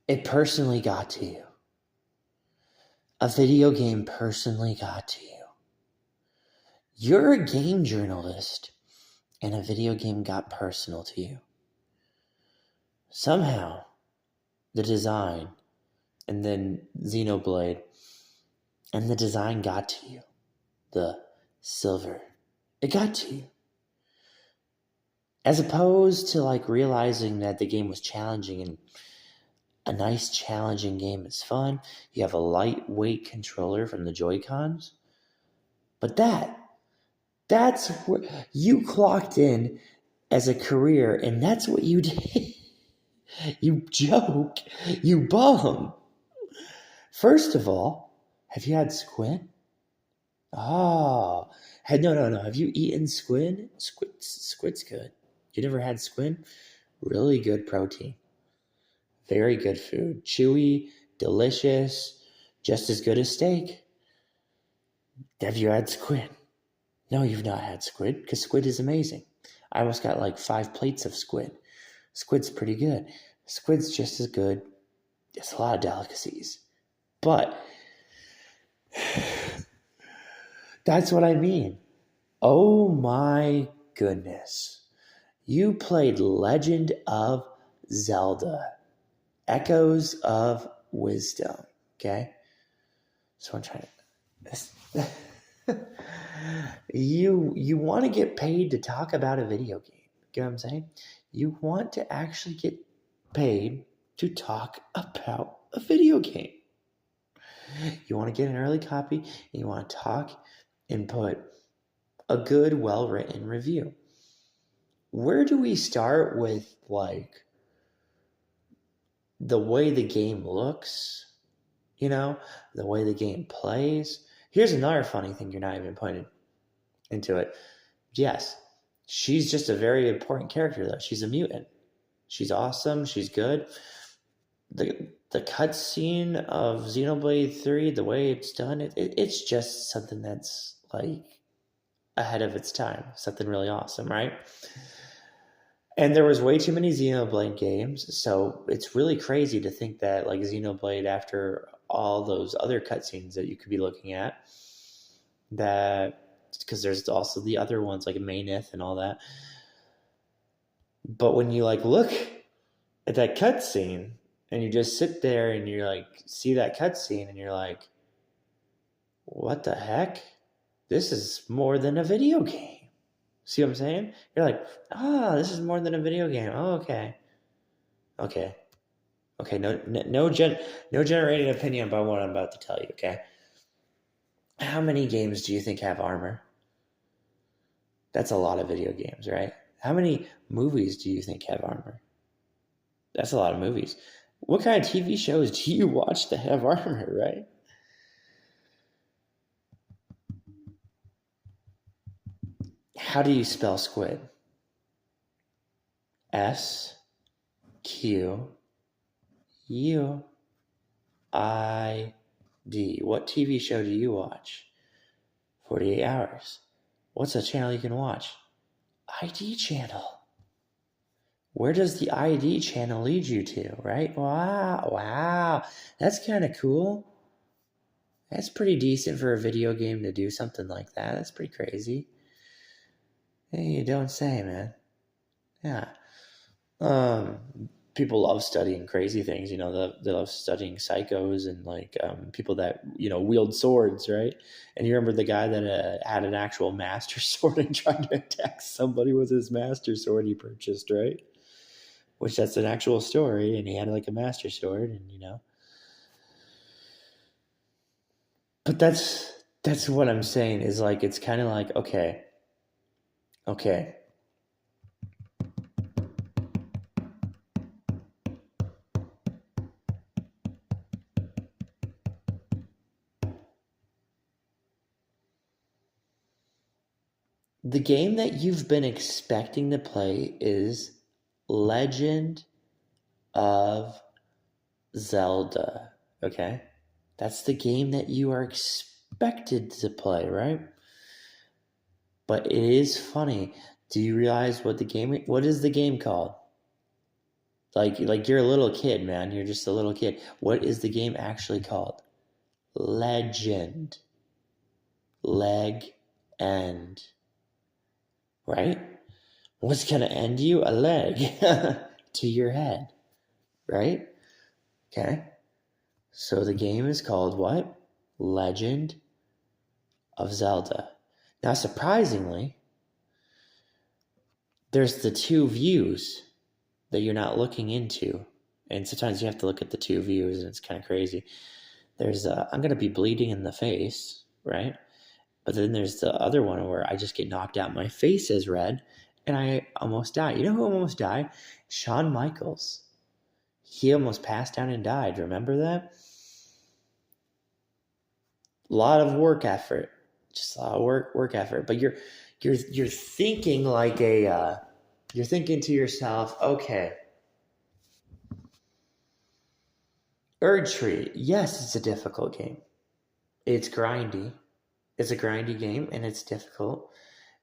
It personally got to you. A video game personally got to you. You're a game journalist, and a video game got personal to you. Somehow, the design, and then Xenoblade, and the design got to you. The silver, it got to you. As opposed to like realizing that the game was challenging, and a nice challenging game is fun. You have a lightweight controller from the Joy-Cons. But that's where you clocked in as a career, and that's what you did. You joke. You bum. First of all, have you had squid? Oh, no. Have you eaten squid? Squid's good. You never had squid? Really good protein. Very good food. Chewy, delicious, just as good as steak. Have you had squid? No, you've not had squid, because squid is amazing. I almost got like 5 plates of squid. Squid's pretty good. Squid's just as good. It's a lot of delicacies. But that's what I mean. Oh my goodness. You played Legend of Zelda. Echoes of Wisdom. Okay? So I'm trying to... You want to get paid to talk about a video game. You know what I'm saying? You want to actually get paid to talk about a video game. You want to get an early copy, and you want to talk and put a good, well-written review. Where do we start with, like, the way the game looks, the way the game plays? Here's another funny thing you're not even putting into it. Yes, she's just a very important character, though. She's a mutant. She's awesome. She's good. The cutscene of Xenoblade 3, the way it's done, it's just something that's, like, ahead of its time. Something really awesome, right? And there was way too many Xenoblade games, so it's really crazy to think that, like, Xenoblade, after all those other cutscenes that you could be looking at, that, because there's also the other ones, like Mainith and all that. But when you, like, look at that cutscene, and you just sit there and you're like, see that cutscene, and you're like, what the heck? This is more than a video game. See what I'm saying? You're like, this is more than a video game. Oh, okay. No generating opinion about what I'm about to tell you, okay? How many games do you think have armor? That's a lot of video games, right? How many movies do you think have armor? That's a lot of movies. What kind of TV shows do you watch that have armor, right? How do you spell squid? S-Q-U-I-D. What TV show do you watch? 48 Hours. What's a channel you can watch? ID channel. Where does the ID channel lead you to, right? Wow. That's kind of cool. That's pretty decent for a video game to do something like that. That's pretty crazy. Hey, you don't say, man. Yeah. People love studying crazy things. They love studying psychos and, like, people that, wield swords, right? And you remember the guy that had an actual master sword and tried to attack somebody with his master sword he purchased, right? Which, that's an actual story, and he had, like, a master sword, and, But that's what I'm saying, is, like, it's kind of like, okay. The game that you've been expecting to play is Legend of Zelda, okay? That's the game that you are expected to play, right? But it is funny. Do you realize what is the game called? Like you're a little kid, man. You're just a little kid. What is the game actually called? Legend. Leg end. Right? What's gonna end you? A leg to your head. Right? Okay. So the game is called what? Legend of Zelda. Now, surprisingly, there's the two views that you're not looking into. And sometimes you have to look at the two views, and it's kind of crazy. There's I'm going to be bleeding in the face, right? But then there's the other one where I just get knocked out. My face is red, and I almost die. You know who almost died? Shawn Michaels. He almost passed down and died. Remember that? A lot of work effort. Just a lot of work effort. But you're thinking like you're thinking to yourself, okay, Erdtree, yes, it's a difficult game. It's grindy. It's a grindy game, and it's difficult.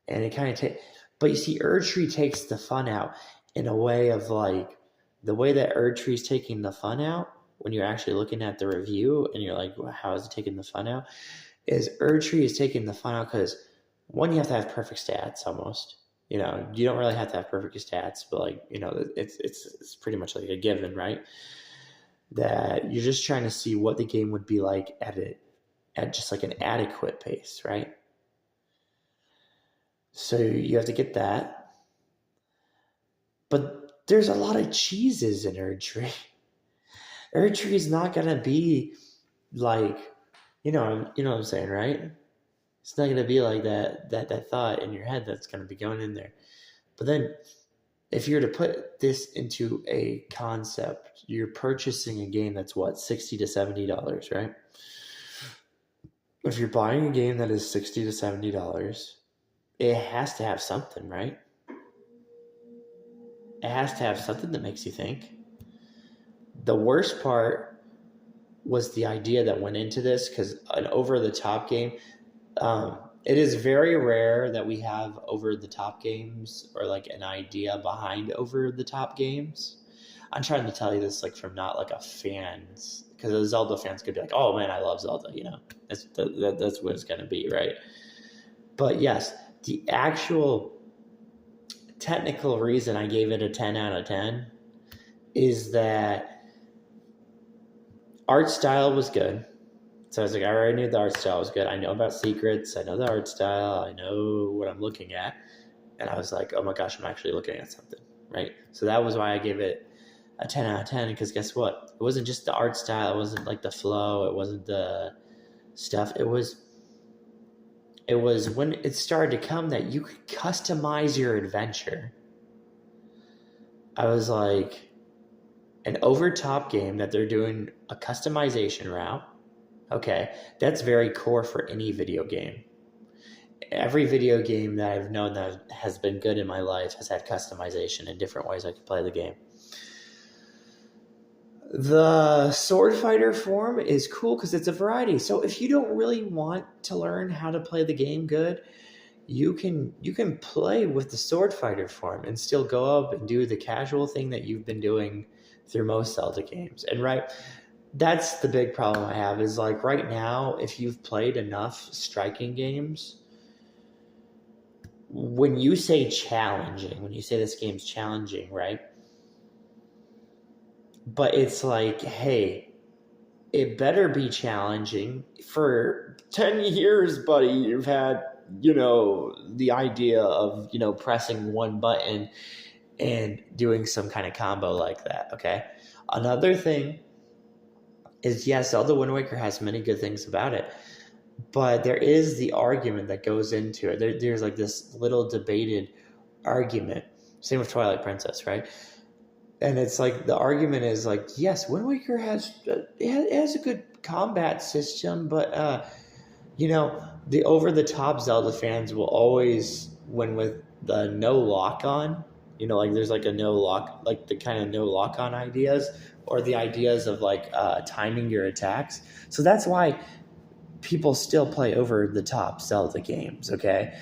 And it kind of takes... But you see, Erdtree takes the fun out in a way of like... The way that Erdtree is taking the fun out, when you're actually looking at the review, and you're like, well, how is it taking the fun out? Is Erdtree is taking the fun out because, one, you have to have perfect stats almost. You know, you don't really have to have perfect stats, but like, you know, it's pretty much like a given, right? That you're just trying to see what the game would be like at just like an adequate pace, right? So you have to get that. But there's a lot of cheeses in Erdtree. Erdtree is not gonna be like, you know what I'm saying, right? It's not gonna be like that thought in your head that's gonna be going in there. But then, if you're to put this into a concept, you're purchasing a game that's what, $60 to $70, right? If you're buying a game that is $60 to $70, it has to have something, right? It has to have something that makes you think. The worst part was the idea that went into this, because an over-the-top game, it is very rare that we have over-the-top games or like an idea behind over-the-top games. I'm trying to tell you this like from not like a fan's, because a Zelda fans could be like, oh man, I love Zelda, you know, that's what it's going to be, right? But yes, the actual technical reason I gave it a 10 out of 10 is that art style was good. So I was like, I already knew the art style was good. I know about secrets. I know the art style. I know what I'm looking at. And I was like, oh my gosh, I'm actually looking at something, right? So that was why I gave it a 10 out of 10, because guess what? It wasn't just the art style. It wasn't like the flow. It wasn't the stuff. It was when it started to come that you could customize your adventure. I was like, an over-top game that they're doing a customization route. Okay, that's very core for any video game. Every video game that I've known that has been good in my life has had customization in different ways I can play the game. The sword fighter form is cool because it's a variety. So if you don't really want to learn how to play the game good, you can play with the sword fighter form and still go up and do the casual thing that you've been doing through most Zelda games. And right, that's the big problem I have is like right now, if you've played enough striking games, when you say challenging, when you say this game's challenging, right? But it's like, hey, it better be challenging. For 10 years, buddy, you've had, you know, the idea of, you know, pressing one button and doing some kind of combo like that, okay? Another thing is, yes, Zelda Wind Waker has many good things about it, but there is the argument that goes into it. There's like this little debated argument. Same with Twilight Princess, right? And it's like the argument is like, yes, Wind Waker has a good combat system, but you know, the over-the-top Zelda fans will always win with the no lock-on. You know, like there's like a no lock, like the kind of no lock-on ideas, or the ideas of like timing your attacks. So that's why people still play over-the-top Zelda games, okay?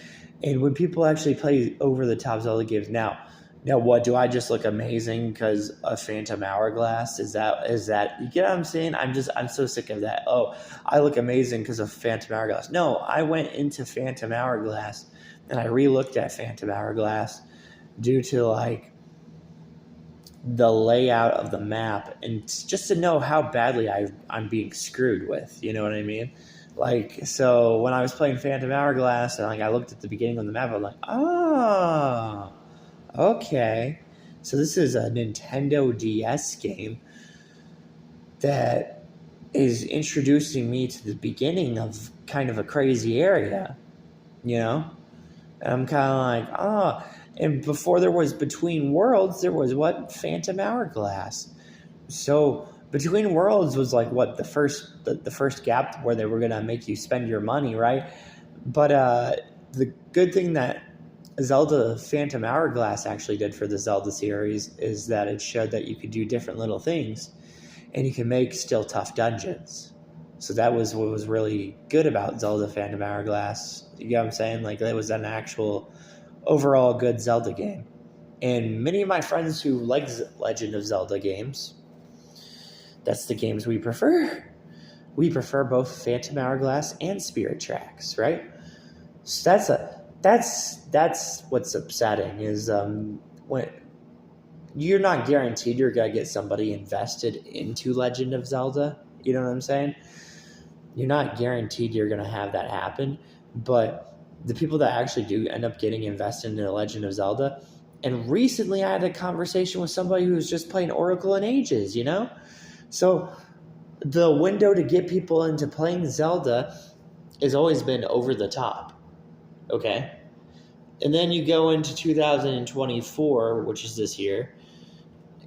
And when people actually play over-the-top Zelda games now, Now, what do I just look amazing because of Phantom Hourglass? Is that you get what I'm saying? I'm so sick of that. Oh, I look amazing because of Phantom Hourglass. No, I went into Phantom Hourglass and I re-looked at Phantom Hourglass due to like the layout of the map and just to know how badly I'm being screwed with. You know what I mean? Like, so when I was playing Phantom Hourglass and like I looked at the beginning of the map, I'm like, oh. Okay, so this is a Nintendo DS game that is introducing me to the beginning of kind of a crazy area, you know? And I'm kind of like, oh, and before there was Between Worlds, there was what? Phantom Hourglass. So Between Worlds was like what the first gap where they were gonna make you spend your money, right? But the good thing that Zelda Phantom Hourglass actually did for the Zelda series is that it showed that you could do different little things and you can make still tough dungeons. So that was what was really good about Zelda Phantom Hourglass. You know what I'm saying? Like, it was an actual overall good Zelda game. And many of my friends who like Legend of Zelda games, that's the games we prefer. We prefer both Phantom Hourglass and Spirit Tracks, right? So that's what's upsetting is when you're not guaranteed you're gonna get somebody invested into Legend of Zelda. You know what I'm saying? You're not guaranteed you're gonna have that happen, but the people that actually do end up getting invested into Legend of Zelda. And recently, I had a conversation with somebody who was just playing Oracle in Ages. You know, so the window to get people into playing Zelda has always been over the top. Okay. And then you go into 2024, which is this year,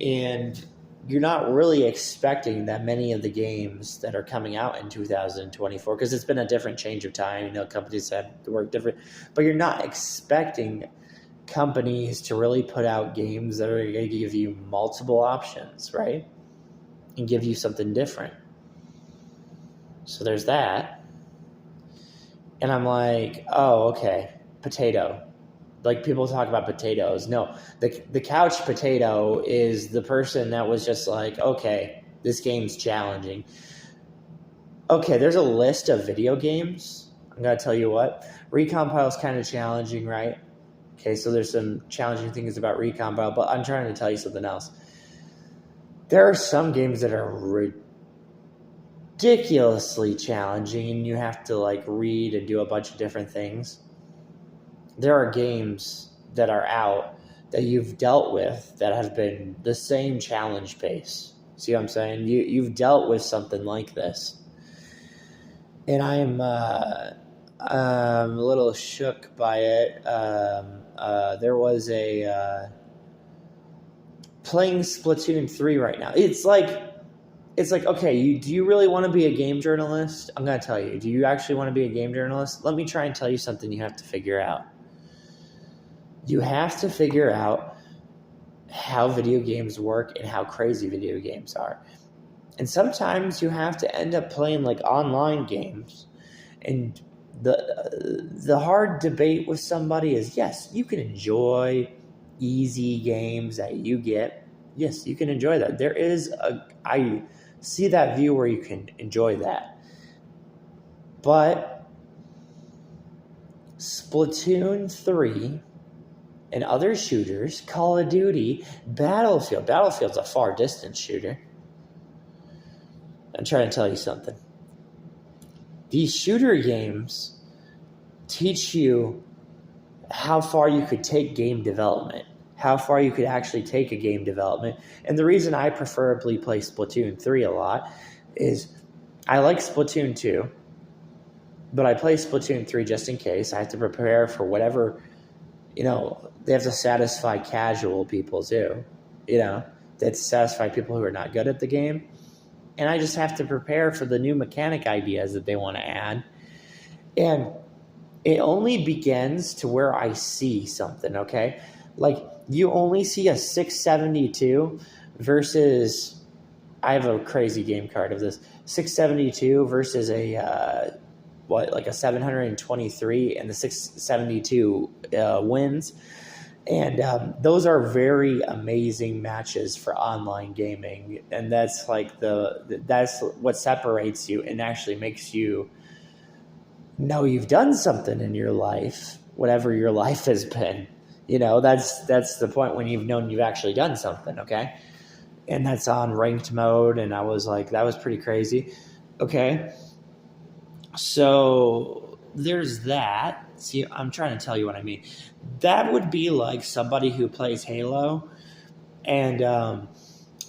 and you're not really expecting that many of the games that are coming out in 2024, because it's been a different change of time. You know, companies have to work different, but you're not expecting companies to really put out games that are going to give you multiple options, right? And give you something different. So there's that. And I'm like, oh, okay, potato. Like, people talk about potatoes. No, the couch potato is the person that was just like, okay, this game's challenging. Okay, there's a list of video games. I'm going to tell you what. Recompile is kind of challenging, right? Okay, so there's some challenging things about Recompile, but I'm trying to tell you something else. There are some games that are ridiculously challenging, and you have to, like, read and do a bunch of different things. There are games that are out that you've dealt with that have been the same challenge pace. See what I'm saying? You've dealt with something like this. And I'm a little shook by it. There was a playing Splatoon 3 right now. It's like, okay, do you really want to be a game journalist? I'm going to tell you. Do you actually want to be a game journalist? Let me try and tell you something you have to figure out. You have to figure out how video games work and how crazy video games are. And sometimes you have to end up playing like online games. And the hard debate with somebody is, yes, you can enjoy easy games that you get. Yes, you can enjoy that. I see that view where you can enjoy that. But Splatoon 3 and other shooters, Call of Duty, Battlefield's a far distance shooter. I'm trying to tell you something. These shooter games teach you how far you could take game development, how far you could actually take a game development. And the reason I preferably play Splatoon 3 a lot is I like Splatoon 2, but I play Splatoon 3 just in case. I have to prepare for whatever, you know, they have to satisfy casual people too, you know, they have to satisfy people who are not good at the game. And I just have to prepare for the new mechanic ideas that they want to add. And it only begins to where I see something, okay? Like, you only see a 672 versus, I have a crazy game card of this, 672 versus a, like a 723, and the 672 wins. And those are very amazing matches for online gaming, and that's like that's what separates you and actually makes you know you've done something in your life, whatever your life has been. That's the point when you've known you've actually done something. Okay, and that's on ranked mode, and I was like, that was pretty crazy. Okay, so there's that. See, I'm trying to tell you what I mean. That would be like somebody who plays Halo, and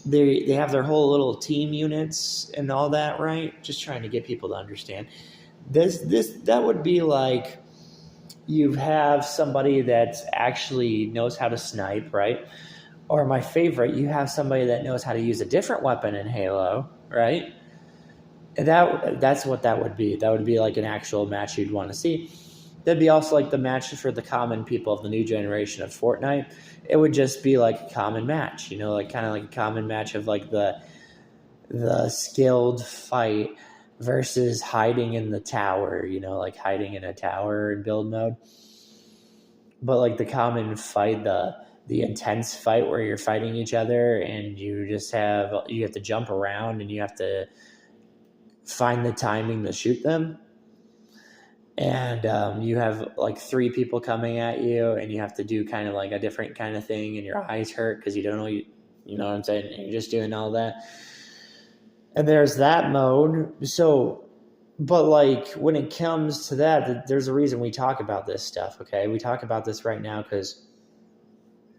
they have their whole little team units and all that, right? Just trying to get people to understand. That would be like you have somebody that actually knows how to snipe, right? Or my favorite, you have somebody that knows how to use a different weapon in Halo, right? That's what that would be. That would be like an actual match you'd want to see. That'd be also like the match for the common people of the new generation of Fortnite. It would just be like a common match, like kind of like a common match of like the skilled fight versus hiding in the tower, like hiding in a tower in build mode. But like the common fight, the intense fight where you're fighting each other and you have to jump around and you have to find the timing to shoot them, and you have like 3 people coming at you and you have to do kind of like a different kind of thing and your eyes hurt because you don't know, you know what I'm saying, and you're just doing all that. And there's that mode. So, but like when it comes to that, there's a reason we talk about this stuff. Okay, we talk about this right now because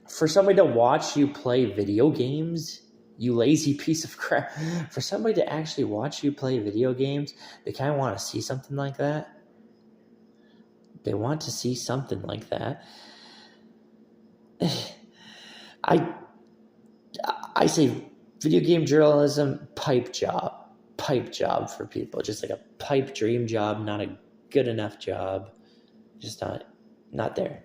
for somebody to watch you play video games, you lazy piece of crap, for somebody to actually watch you play video games, they kind of want to see something like that. They want to see something like that. I say video game journalism, pipe job for people. Just like a pipe dream job, not a good enough job. Just not there.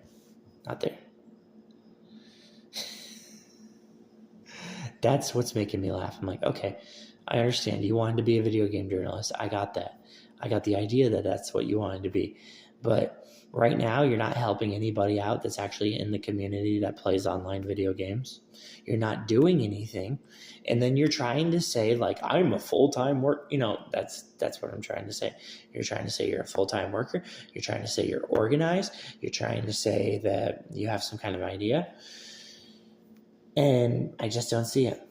That's what's making me laugh. I'm like, okay, I understand. You wanted to be a video game journalist. I got that. I got the idea that that's what you wanted to be. But right now, you're not helping anybody out that's actually in the community that plays online video games. You're not doing anything. And then you're trying to say, like, I'm a full-time work. That's what I'm trying to say. You're trying to say you're a full-time worker. You're trying to say you're organized. You're trying to say that you have some kind of idea. And I just don't see it.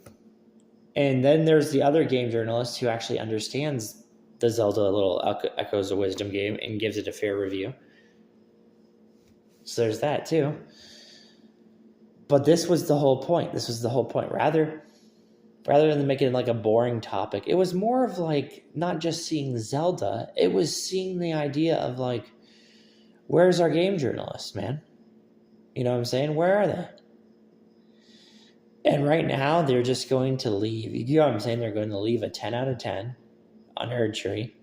And then there's the other game journalist who actually understands the Zelda Little Echoes of Wisdom game and gives it a fair review. So there's that too. But this was the whole point. Rather than making it like a boring topic, it was more of like not just seeing Zelda, it was seeing the idea of like, where's our game journalists, man? You know what I'm saying? Where are they? And right now, they're just going to leave. You know what I'm saying? They're going to leave a 10 out of 10 on Nerd Tree.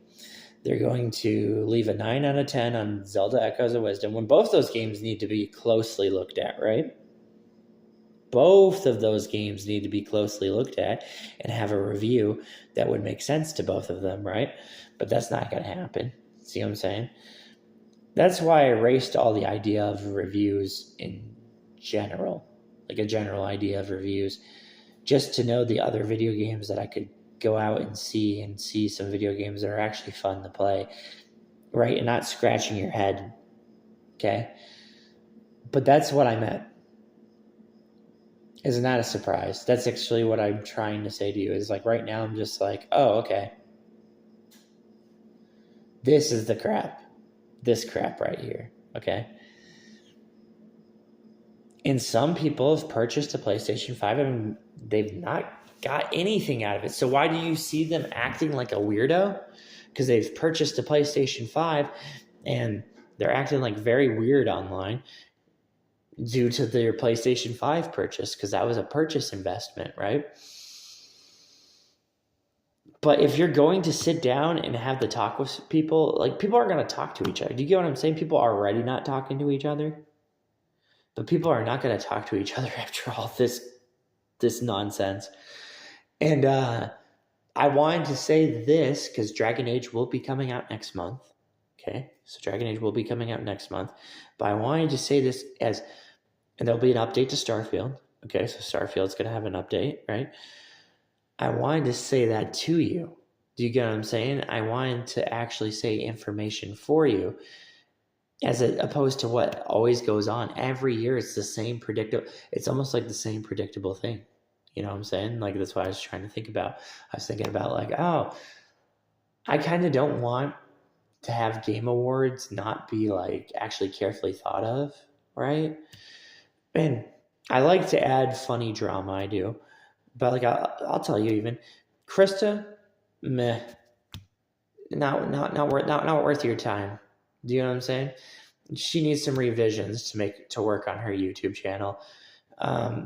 They're going to leave a 9 out of 10 on Zelda Echoes of Wisdom, when both those games need to be closely looked at, right? Both of those games need to be closely looked at and have a review that would make sense to both of them, right? But that's not going to happen. See what I'm saying? That's why I erased all the idea of reviews in general. Like a general idea of reviews, just to know the other video games that I could go out and see some video games that are actually fun to play, right? And not scratching your head, okay? But that's what I meant. It's not a surprise. That's actually what I'm trying to say to you, is like right now I'm just like, oh, okay. This is the crap. This crap right here, okay? And some people have purchased a PlayStation 5 and they've not got anything out of it. So why do you see them acting like a weirdo? Because they've purchased a PlayStation 5 and they're acting like very weird online due to their PlayStation 5 purchase, because that was a purchase investment, right? But if you're going to sit down and have the talk with people, like, people aren't going to talk to each other. Do you get what I'm saying? People are already not talking to each other. But people are not going to talk to each other after all this nonsense. And I wanted to say this because Dragon Age will be coming out next month. Okay, so Dragon Age will be coming out next month. But I wanted to say this as and there'll be an update to Starfield. Okay, so Starfield's going to have an update, right? I wanted to say that to you. Do you get what I'm saying? I wanted to actually say information for you as opposed to what always goes on. Every year it's the same predictable. It's almost like the same predictable thing. You know what I'm saying? Like, that's what I was trying to think about. I was thinking about, like, oh, I kind of don't want to have game awards not be like actually carefully thought of, right? And I like to add funny drama, I do. But like, I'll tell you, even Krista, meh, not worth your time. Do you know what I'm saying? She needs some revisions to work on her YouTube channel.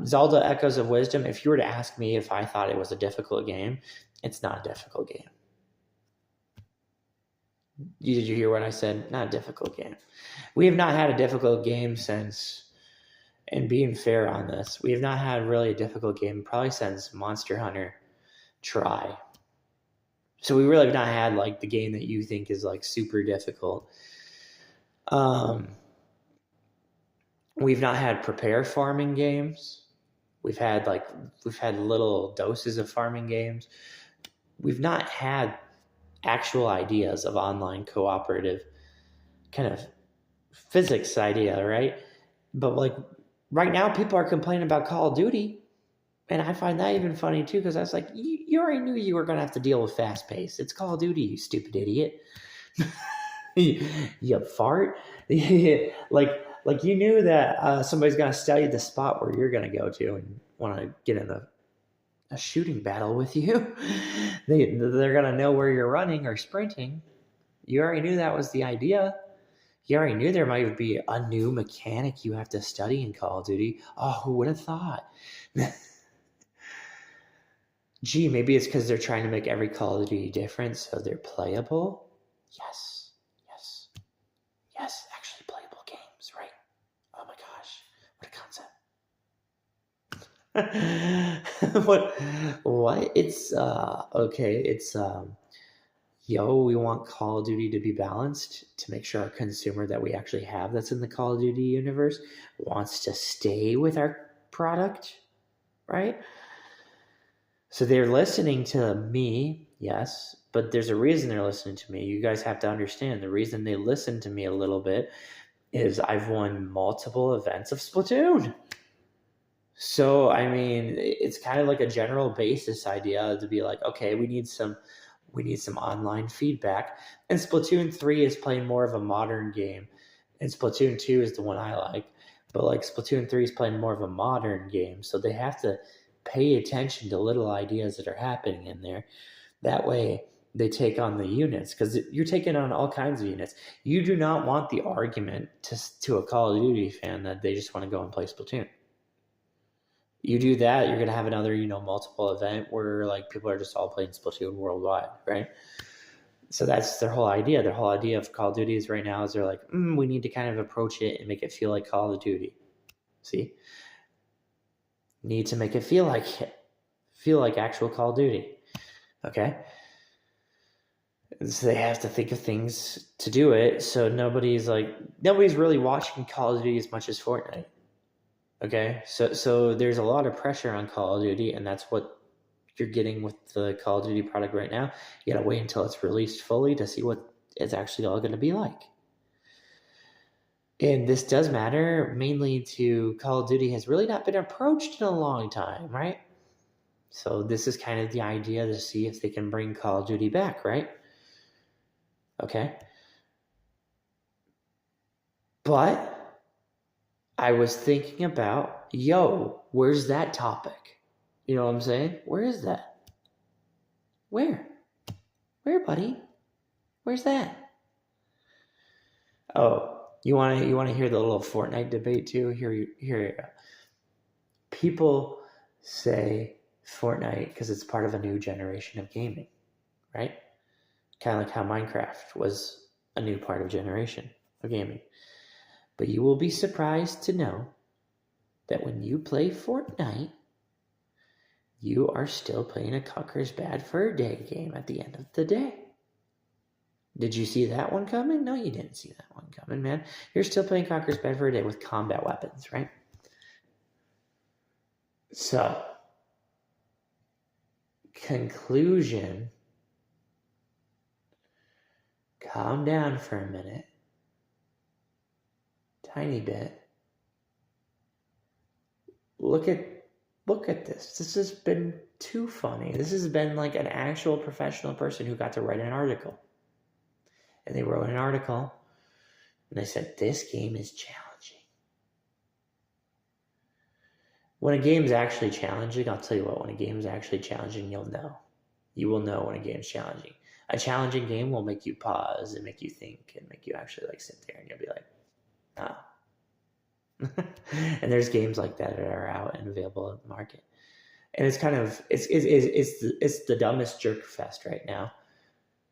Zelda Echoes of Wisdom, if you were to ask me if I thought it was a difficult game, it's not a difficult game. Did you hear what I said? Not a difficult game. We have not had a difficult game since, and being fair on this, we have not had really a difficult game probably since Monster Hunter Try. So we really have not had like the game that you think is like super difficult. We've not had prepare farming games. We've had little doses of farming games. We've not had actual ideas of online cooperative kind of physics idea, right? But like right now, people are complaining about Call of Duty. And I find that even funny too, because I was like, you already knew you were going to have to deal with fast pace. It's Call of Duty, you stupid idiot. You fart. like you knew that somebody's going to study the spot where you're going to go to and want to get in a shooting battle with you. They're going to know where you're running or sprinting. You already knew that was the idea. You already knew there might be a new mechanic you have to study in Call of Duty. Oh, who would have thought? Gee, maybe it's because they're trying to make every Call of Duty different so they're playable. Yes, actually playable games, right? Oh my gosh, what a concept. What? It's okay, it's we want Call of Duty to be balanced to make sure our consumer that we actually have that's in the Call of Duty universe wants to stay with our product, right? So they're listening to me, yes, but there's a reason they're listening to me. You guys have to understand the reason they listen to me a little bit is I've won multiple events of Splatoon. So, I mean, it's kind of like a general basis idea to be like, okay, we need some online feedback. And Splatoon 3 is playing more of a modern game. And Splatoon 2 is the one I like. But like Splatoon 3 is playing more of a modern game. So they have to pay attention to little ideas that are happening in there. That way they take on the units, because you're taking on all kinds of units. You do not want the argument to a Call of Duty fan that they just want to go and play Splatoon. You do that, you're going to have another, multiple event where like people are just all playing Splatoon worldwide, right? So that's their whole idea. Their whole idea of Call of Duty is right now is they're like, we need to kind of approach it and make it feel like Call of Duty. See? Need to make it feel like actual Call of Duty. Okay? So they have to think of things to do it. So nobody's really watching Call of Duty as much as Fortnite. Okay? So there's a lot of pressure on Call of Duty, and that's what you're getting with the Call of Duty product right now. You gotta wait until it's released fully to see what it's actually all going to be like. And this does matter mainly to Call of Duty has really not been approached in a long time, right? So this is kind of the idea to see if they can bring Call of Duty back, right? Okay. But I was thinking about, where's that topic? You know what I'm saying? Where is that? Where, buddy? Where's that? Oh, you want to hear the little Fortnite debate too? Here you go. People say Fortnite because it's part of a new generation of gaming, right? Kind of like how Minecraft was a new part of generation of gaming. But you will be surprised to know that when you play Fortnite, you are still playing a Conker's Bad Fur Day game at the end of the day. Did you see that one coming? No, you didn't see that one coming, man. You're still playing Conker's Bad Fur Day with combat weapons, right? So, conclusion, calm down for a minute, tiny bit. Look at this. This has been too funny. This has been like an actual professional person who got to write an article. And they wrote an article and they said, this game is challenging. When a game's actually challenging, I'll tell you what, when a game's actually challenging, you'll know. You will know when a game's challenging. A challenging game will make you pause and make you think and make you actually like sit there and you'll be like, oh. And there's games like that are out and available in the market. And it's kind of, it's the dumbest jerk fest right now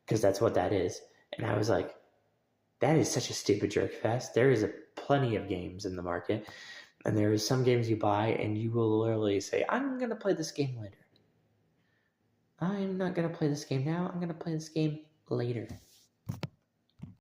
because that's what that is. And I was like, that is such a stupid jerk fest. There is plenty of games in the market. And there is some games you buy and you will literally say, I'm going to play this game later. I'm not going to play this game now. I'm going to play this game later.